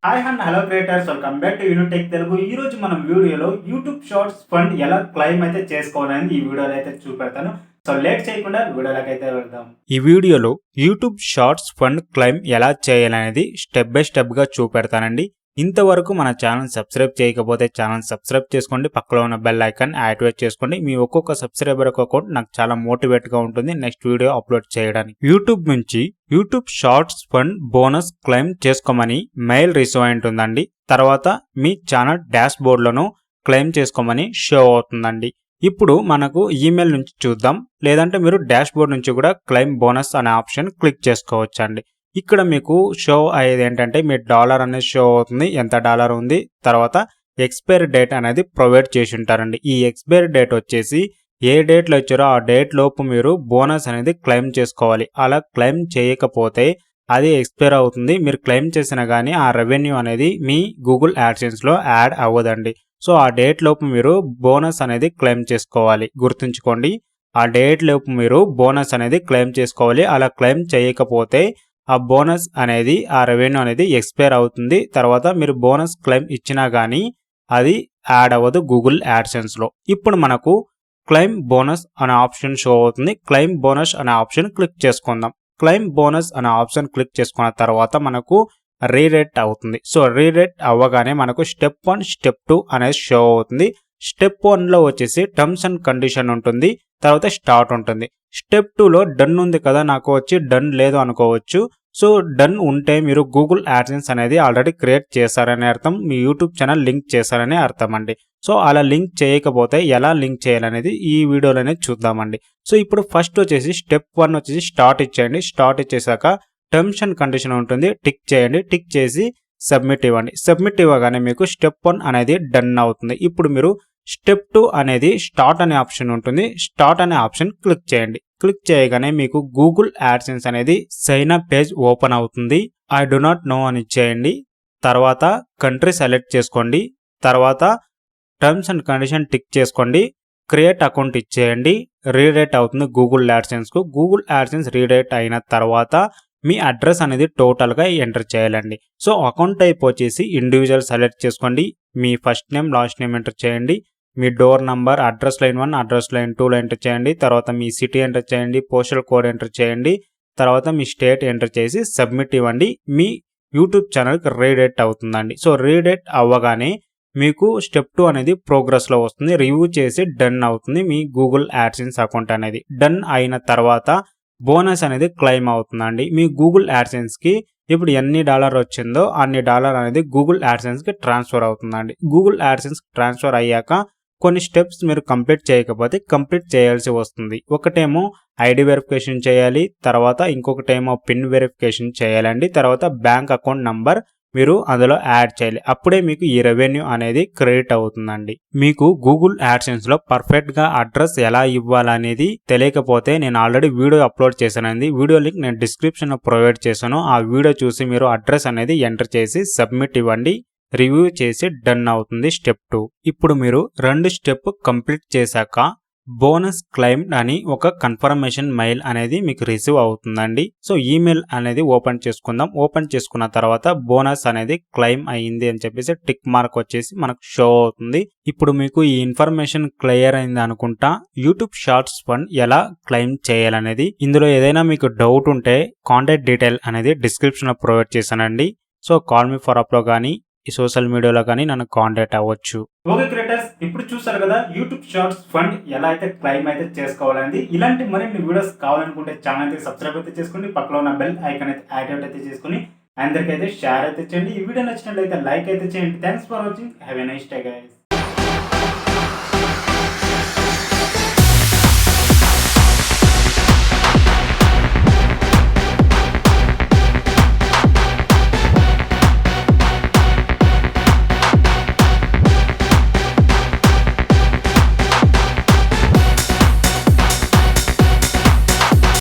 Hi and hello creators, welcome back to unique Telugu. ఈ రోజు మనం వీడియోలో యూట్యూబ్ షార్ట్స్ ఫండ్ ఎలా క్లెయిమ్ అయితే చేసుకోవాలని ఈ వీడియోలో అయితే చూపెడతాను. సో లేట్ చేయకుండా వీడియోలోకి అయితే వెళ్దాం. ఈ వీడియోలో యూట్యూబ్ షార్ట్స్ ఫండ్ క్లెయిమ్ ఎలా చేయాలనేది స్టెప్ బై స్టెప్ గా చూపెడతానండి. ఇంతవరకు మన ఛానల్ సబ్స్క్రైబ్ చేయకపోతే ఛానల్ సబ్స్క్రైబ్ చేసుకోండి, పక్కలో ఉన్న బెల్ ఐకాన్ యాక్టివేట్ చేసుకోండి. మీ ఒక్కొక్క సబ్స్క్రైబర్ అకౌంట్ నాకు చాలా మోటివేట్ గా ఉంటుంది నెక్స్ట్ వీడియో అప్లోడ్ చేయడానికి. యూట్యూబ్ నుంచి YouTube shorts fund bonus claim చేసుకోమని మెయిల్ రిసీవ్ అయి ఉంటుందండి. తర్వాత మీ ఛానల్ డాష్ బోర్డ్లను క్లెయిమ్ చేసుకోమని షో అవుతుందండి. ఇప్పుడు మనకు ఈమెయిల్ నుంచి చూద్దాం, లేదంటే మీరు డాష్ బోర్డ్ నుంచి కూడా క్లెయిమ్ బోనస్ అనే ఆప్షన్ క్లిక్ చేసుకోవచ్చండి. ఇక్కడ మీకు షో అయ్యేది ఏంటంటే మీ డాలర్ అనేది షో అవుతుంది, ఎంత డాలర్ ఉంది. తర్వాత ఎక్స్పైరీ డేట్ అనేది ప్రొవైడ్ చేసి ఉంటారండి. ఈ ఎక్స్పైరీ డేట్ వచ్చేసి ఏ డేట్లో ఇచ్చారో ఆ డేట్ లోపు మీరు బోనస్ అనేది క్లెయిమ్ చేసుకోవాలి. అలా క్లెయిమ్ చేయకపోతే అది ఎక్స్పైర్ అవుతుంది. మీరు క్లెయిమ్ చేసినా కానీ ఆ రెవెన్యూ అనేది మీ గూగుల్ యాడ్సెన్స్లో యాడ్ అవ్వదండి. సో ఆ డేట్ లోపు మీరు బోనస్ అనేది క్లెయిమ్ చేసుకోవాలి. గుర్తుంచుకోండి, ఆ డేట్ లోపు మీరు బోనస్ అనేది క్లెయిమ్ చేసుకోవాలి. అలా క్లెయిమ్ చేయకపోతే ఆ బోనస్ అనేది ఆ రెవెన్యూ అనేది ఎక్స్పైర్ అవుతుంది. తర్వాత మీరు బోనస్ క్లెయిమ్ ఇచ్చినా కానీ అది యాడ్ అవ్వదు గూగుల్ యాడ్సెన్స్లో. ఇప్పుడు మనకు క్లెయిమ్ బోనస్ అనే ఆప్షన్ షో అవుతుంది. క్లెయిమ్ బోనస్ అనే ఆప్షన్ క్లిక్ చేసుకుందాం. క్లెయిమ్ బోనస్ అనే ఆప్షన్ క్లిక్ చేసుకున్న తర్వాత మనకు రీరేట్ అవుతుంది. సో రీరేట్ అవ్వగానే మనకు స్టెప్ 1 స్టెప్ 2 అనేది షో అవుతుంది. స్టెప్ 1లో వచ్చేసి టర్మ్స్ అండ్ కండిషన్ ఉంటుంది, తర్వాత స్టార్ట్ ఉంటుంది. స్టెప్ 2లో డన్ ఉంది కదా, నాకు వచ్చి డన్ లేదు అనుకోవచ్చు. సో డన్ ఉంటే మీరు గూగుల్ యాడ్సెన్స్ అనేది ఆల్రెడీ క్రియేట్ చేశారనే అర్థం, మీ యూట్యూబ్ ఛానల్ లింక్ చేశారనే అర్థం అండి. సో అలా లింక్ చేయకపోతే ఎలా లింక్ చేయాలనేది ఈ వీడియోలోనే చూద్దామండి. సో ఇప్పుడు ఫస్ట్ వచ్చేసి స్టెప్ 1 వచ్చేసి స్టార్ట్ ఇచ్చేయండి. స్టార్ట్ ఇచ్చేసాక టర్మ్స్ అండ్ కండిషన్ ఉంటుంది, టిక్ చేయండి. టిక్ చేసి సబ్మిట్ ఇవ్వండి. సబ్మిట్ ఇవ్వగానే మీకు స్టెప్ 1 అనేది డన్ అవుతుంది. ఇప్పుడు మీరు స్టెప్ 2 అనేది స్టార్ట్ అనే ఆప్షన్ ఉంటుంది. స్టార్ట్ అనే ఆప్షన్ క్లిక్ చేయండి. క్లిక్ చేయగానే మీకు గూగుల్ యాడ్సెన్స్ అనేది సైన్ అప్ పేజ్ ఓపెన్ అవుతుంది. ఐ డు నాట్ నో అని ఇచ్చేయండి. తర్వాత కంట్రీ సెలెక్ట్ చేసుకోండి. తర్వాత టర్మ్స్ అండ్ కండిషన్ టిక్ చేసుకోండి. క్రియేట్ అకౌంట్ ఇచ్చేయండి. రీడైరెక్ట్ అవుతుంది గూగుల్ యాడ్సెన్స్కు. గూగుల్ యాడ్సెన్స్ రీడైరెక్ట్ అయిన తర్వాత మీ అడ్రస్ అనేది టోటల్గా ఎంటర్ చేయాలండి. సో అకౌంట్ టైప్ వచ్చేసి ఇండివిజువల్ సెలెక్ట్ చేసుకోండి. మీ first name last name enter చేయండి. మీ door number, address line 1, address line 2లో ఎంటర్ చేయండి. తర్వాత మీ సిటీ ఎంటర్ చేయండి, పోస్టల్ కోడ్ ఎంటర్ చేయండి. తర్వాత మీ స్టేట్ ఎంటర్ చేసి సబ్మిట్ ఇవ్వండి. మీ యూట్యూబ్ ఛానల్కి రీడైరెక్ట్ అవుతుందండి. సో రీడైరెక్ట్ అవ్వగానే మీకు స్టెప్ 2 అనేది ప్రోగ్రెస్లో వస్తుంది. రివ్యూ చేసి డన్ అవుతుంది మీ గూగుల్ యాడ్సెన్స్ అకౌంట్ అనేది. డన్ అయిన తర్వాత బోనస్ అనేది క్లెయిమ్ అవుతుందండి. మీ గూగుల్ యాడ్సెన్స్కి ఇప్పుడు ఎన్ని డాలర్ వచ్చిందో అన్ని డాలర్ అనేది గూగుల్ యాడ్సెన్స్కి ట్రాన్స్ఫర్ అవుతుందండి. గూగుల్ యాడ్సెన్స్కి ట్రాన్స్ఫర్ అయ్యాక కొన్ని స్టెప్స్ మీరు కంప్లీట్ చేయకపోతే కంప్లీట్ చేయాల్సి వస్తుంది. ఒకటేమో ఐడి వెరిఫికేషన్ చేయాలి, తర్వాత ఇంకొకటేమో పిన్ వెరిఫికేషన్ చేయాలండి. తర్వాత బ్యాంక్ అకౌంట్ నంబర్ మీరు అందులో యాడ్ చేయాలి. అప్పుడే మీకు ఈ రెవెన్యూ అనేది క్రెడిట్ అవుతుందండి. మీకు గూగుల్ యాడ్సెన్స్లో పర్ఫెక్ట్గా అడ్రస్ ఎలా ఇవ్వాలనేది తెలియకపోతే నేను ఆల్రెడీ వీడియో అప్లోడ్ చేశానండి. వీడియో లింక్ నేను డిస్క్రిప్షన్లో ప్రొవైడ్ చేశాను. ఆ వీడియో చూసి మీరు అడ్రస్ అనేది ఎంటర్ చేసి సబ్మిట్ ఇవ్వండి. రివ్యూ చేసి డన్ అవుతుంది స్టెప్ 2. ఇప్పుడు మీరు 2 స్టెప్ కంప్లీట్ చేశాక బోనస్ క్లెయిమ్డ్ అని ఒక కన్ఫర్మేషన్ మెయిల్ అనేది మీకు రిసీవ్ అవుతుందండి. సో ఈమెయిల్ అనేది ఓపెన్ చేసుకుందాం. ఓపెన్ చేసుకున్న తర్వాత బోనస్ అనేది క్లెయిమ్ అయ్యింది అని చెప్పేసి టిక్ మార్క్ వచ్చేసి మనకు షో అవుతుంది. ఇప్పుడు మీకు ఈ ఇన్ఫర్మేషన్ క్లియర్ అయింది అనుకుంటా. యూట్యూబ్ షార్ట్స్ ఫండ్ ఎలా క్లెయిమ్ చేయాలనేది, ఇందులో ఏదైనా మీకు డౌట్ ఉంటే కాంటాక్ట్ డీటెయిల్ అనేది డిస్క్రిప్షన్లో ప్రొవైడ్ చేశానండి. సో కాల్ మీ ఫర్ అప్లో కానీ ఈ సోషల్ మీడియాలో కానీ నన్ను కాంటాక్ట్ అవ్వచ్చు. ఓకే క్రియేటర్స్, ఇప్పుడు చూసారు కదా యూట్యూబ్ షార్ట్స్ ఫండ్ ఎలా అయితే క్లెయిమ్ అయితే చేసుకోవాలండి. ఇలాంటి మరిన్ని వీడియోస్ కావాలనుకుంటే ఛానల్ అయితే సబ్స్క్రైబ్ అయితే చేసుకోండి, పక్కలో ఉన్న బెల్ ఐకాన్ అయితే యాక్టివేట్ అయితే చేసుకుని అందరికైతే షేర్ అయితే చేయండి. ఈ వీడియో నచ్చినట్లయితే లైక్ అయితే చేయండి. Thanks for watching. Have a nice day guys.